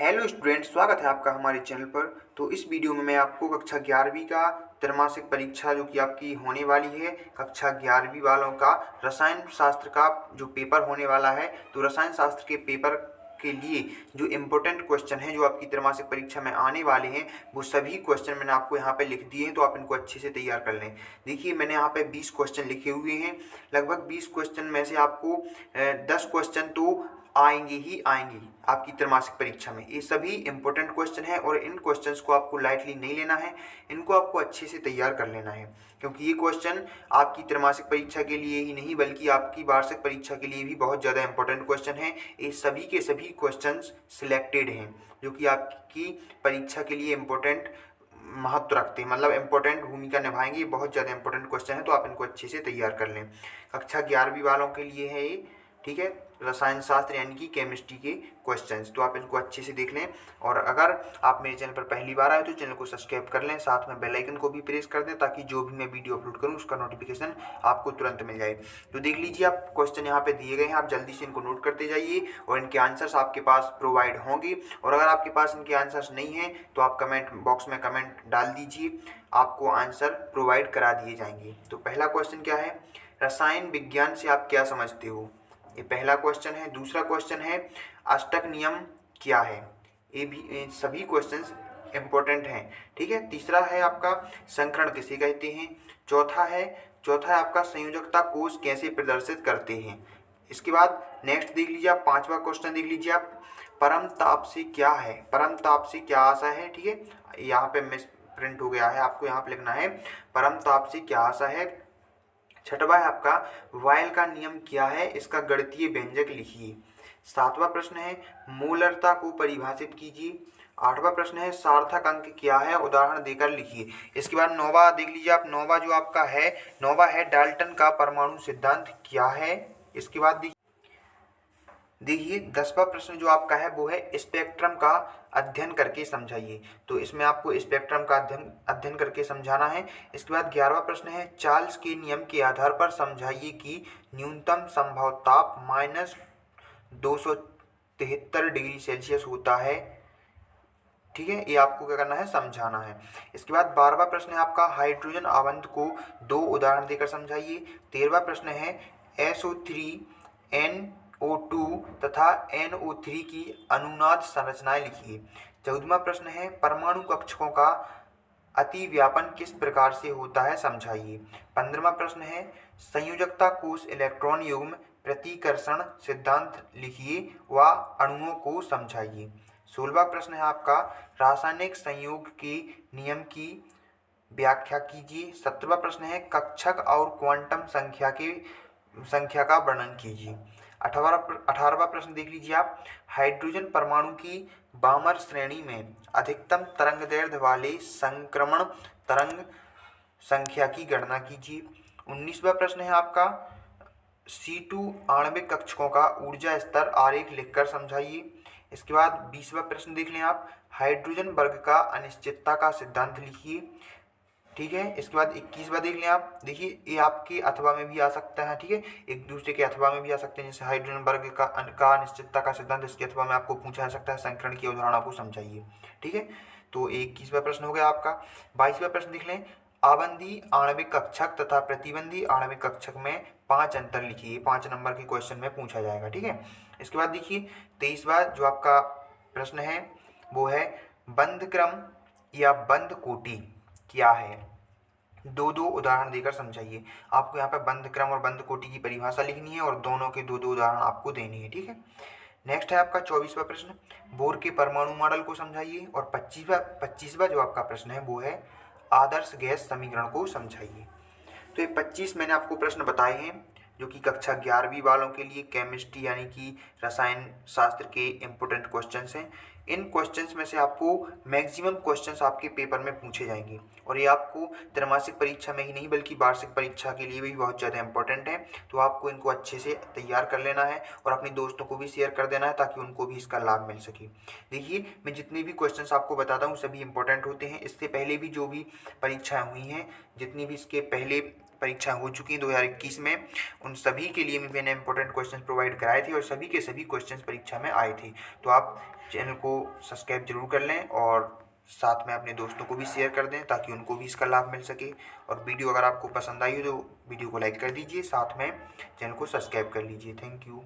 Hello student, स्वागत है आपका हमारे चैनल पर। तो इस वीडियो में मैं आपको कक्षा 11वीं का त्रैमासिक परीक्षा जो कि आपकी होने वाली है, कक्षा 11वीं वालों का रसायन शास्त्र का जो पेपर होने वाला है, तो रसायन शास्त्र के पेपर के लिए जो इम्पोर्टेंट क्वेश्चन हैं जो आपकी त्रैमासिक परीक्षा में आने वाले हैं, वो सभी क्वेश्चन मैंने आपको यहाँ पे लिख दिए हैं, तो आप इनको अच्छे से तैयार कर लें। देखिए, मैंने यहाँ पे 20 क्वेश्चन लिखे हुए हैं। लगभग 20 क्वेश्चन में से आपको 10 क्वेश्चन तो आएंगे ही आएंगे आपकी त्रैमासिक परीक्षा में। ये सभी इंपॉर्टेंट क्वेश्चन हैं और इन क्वेश्चंस को आपको लाइटली नहीं लेना है, इनको आपको अच्छे से तैयार कर लेना है, क्योंकि ये क्वेश्चन आपकी त्रैमासिक परीक्षा के लिए ही नहीं बल्कि आपकी वार्षिक परीक्षा के लिए भी बहुत ज़्यादा इंपॉर्टेंट क्वेश्चन हैं। ये सभी के सभी क्वेश्चंस सिलेक्टेड हैं जो कि आपकी परीक्षा के लिए इम्पोर्टेंट महत्व रखते हैं, मतलब इंपॉर्टेंट भूमिका निभाएंगे। ये बहुत ज़्यादा इंपॉर्टेंट क्वेश्चन है, तो आप इनको अच्छे से तैयार कर लें। कक्षा 11वीं वालों के लिए है ये, ठीक है, रसायन शास्त्र यानी कि केमिस्ट्री के क्वेश्चंस, तो आप इनको अच्छे से देख लें। और अगर आप मेरे चैनल पर पहली बार आए तो चैनल को सब्सक्राइब कर लें, साथ में बेल आइकन को भी प्रेस कर दें ताकि जो भी मैं वीडियो अपलोड करूं उसका नोटिफिकेशन आपको तुरंत मिल जाए। तो देख लीजिए, आप क्वेश्चन यहाँ पे दिए गए हैं, आप जल्दी से इनको नोट करते जाइए और इनके आंसर्स आपके पास प्रोवाइड होंगे। और अगर आपके पास इनके आंसर्स नहीं हैं तो आप कमेंट बॉक्स में कमेंट डाल दीजिए, आपको आंसर प्रोवाइड करा दिए जाएंगे। तो पहला क्वेश्चन क्या है, रसायन विज्ञान से आप क्या समझते हो, ये पहला क्वेश्चन है। दूसरा क्वेश्चन है, अष्टक नियम क्या है, ये सभी क्वेश्चंस इंपॉर्टेंट हैं, ठीक है। तीसरा है आपका, संकरण किसे कहते हैं। चौथा है आपका, संयोजकता कोष कैसे प्रदर्शित करते हैं। इसके बाद नेक्स्ट देख लीजिए आप, पांचवा क्वेश्चन देख लीजिए आप, परम ताप से क्या है, परम ताप से क्या आशा है, ठीक है। यहाँ पे मिस प्रिंट हो गया है, आपको यहाँ पे लिखना है परम ताप से क्या आशा है। छठवा है आपका, वायल का नियम क्या है, इसका गणितीय व्यंजक लिखिए। सातवां प्रश्न है, मोलरता को परिभाषित कीजिए। आठवां प्रश्न है, सार्थक अंक क्या है, उदाहरण देकर लिखिए। इसके बाद नौवा देख लीजिए आप, नौवा जो आपका है, नौवा है डाल्टन का परमाणु सिद्धांत क्या है। इसके बाद देखिए 10वां प्रश्न जो आपका है वो है स्पेक्ट्रम का अध्ययन करके समझाइए। तो इसमें आपको स्पेक्ट्रम का अध्ययन करके समझाना है। इसके बाद 11वां प्रश्न है, चार्ल्स के नियम के आधार पर समझाइए कि न्यूनतम संभव ताप -273 डिग्री सेल्सियस होता है, ठीक है। ये आपको क्या करना है, समझाना है। इसके बाद 12वां प्रश्न है आपका, हाइड्रोजन आबंध को 2 उदाहरण देकर समझाइए। 13वां प्रश्न है, SO3 NO2 तथा NO3 की अनुनाद संरचनाएं लिखिए। 14वां प्रश्न है, परमाणु कक्षकों का अतिव्यापन किस प्रकार से होता है, समझाइए। 15वां प्रश्न है, संयोजकता कोष इलेक्ट्रॉन युग्म प्रतिकर्षण सिद्धांत लिखिए व अणुओं को समझाइए। 16वां प्रश्न है आपका, रासायनिक संयोग के नियम की व्याख्या कीजिए। 17वां प्रश्न है, कक्षक और क्वांटम संख्या का वर्णन कीजिए। 18वां प्रश्न देख लीजिए आप, हाइड्रोजन परमाणु की बामर श्रेणी में अधिकतम तरंगदैर्ध्य वाले संक्रमण तरंग संख्या की गणना कीजिए। 19वां प्रश्न है आपका, C2 आणविक कक्षकों का ऊर्जा स्तर आरेख लिखकर समझाइए। इसके बाद 20वां प्रश्न देख लें आप, हाइड्रोजन वर्ग का अनिश्चितता का सिद्धांत लिखिए, ठीक है। इसके बाद 21वां देख लें आप, देखिए ये आपके अथवा में भी आ सकता है, ठीक है, एक दूसरे के अथवा में भी आ सकते हैं। जैसे हाइड्रोजन वर्ग का अनिश्चितता का सिद्धांत, इसके अथवा में आपको पूछा जा सकता है, संकरण की अवधारणा को समझाइए, ठीक है। तो 21वां प्रश्न हो गया आपका। 22वां प्रश्न देख लें, आबंधी आणविक कक्षक तथा प्रतिबंधी आणविक कक्षक में 5 अंतर लिखिए। 5 नंबर के क्वेश्चन में पूछा जाएगा, ठीक है। इसके बाद देखिए 23वां जो आपका प्रश्न है वो है, बंध क्रम या बंध कोटि क्या है, 2 उदाहरण देकर समझाइए। आपको यहाँ पे बंध क्रम और बंध कोटि की परिभाषा लिखनी है और दोनों के 2 उदाहरण आपको देने हैं, ठीक है। नेक्स्ट है आपका 24वां प्रश्न, बोर के परमाणु मॉडल को समझाइए। और 25वां जो आपका प्रश्न है वो है, आदर्श गैस समीकरण को समझाइए। तो ये 25 मैंने आपको प्रश्न बताए हैं जो कि कक्षा 11वीं वालों के लिए केमिस्ट्री यानी कि रसायन शास्त्र के इम्पोर्टेंट क्वेश्चंस हैं। इन क्वेश्चंस में से आपको मैक्सिमम क्वेश्चंस आपके पेपर में पूछे जाएंगे और ये आपको त्रैमासिक परीक्षा में ही नहीं बल्कि वार्षिक परीक्षा के लिए भी बहुत ज़्यादा इंपॉर्टेंट है। तो आपको इनको अच्छे से तैयार कर लेना है और अपने दोस्तों को भी शेयर कर देना है ताकि उनको भी इसका लाभ मिल सके। देखिए, मैं जितने भी क्वेश्चंस आपको बताता हूँ सभी इंपॉर्टेंट होते हैं। इससे पहले भी जो भी परीक्षाएँ हुई हैं, जितनी भी इसके पहले परीक्षा हो चुकी हैं 2021 में, उन सभी के लिए मैंने इंपॉर्टेंट क्वेश्चन प्रोवाइड कराए थे और सभी के सभी क्वेश्चन परीक्षा में आए थे। तो आप चैनल को सब्सक्राइब जरूर कर लें और साथ में अपने दोस्तों को भी शेयर कर दें ताकि उनको भी इसका लाभ मिल सके। और वीडियो अगर आपको पसंद आई हो तो वीडियो को लाइक कर दीजिए, साथ में चैनल को सब्सक्राइब कर लीजिए। Thank you.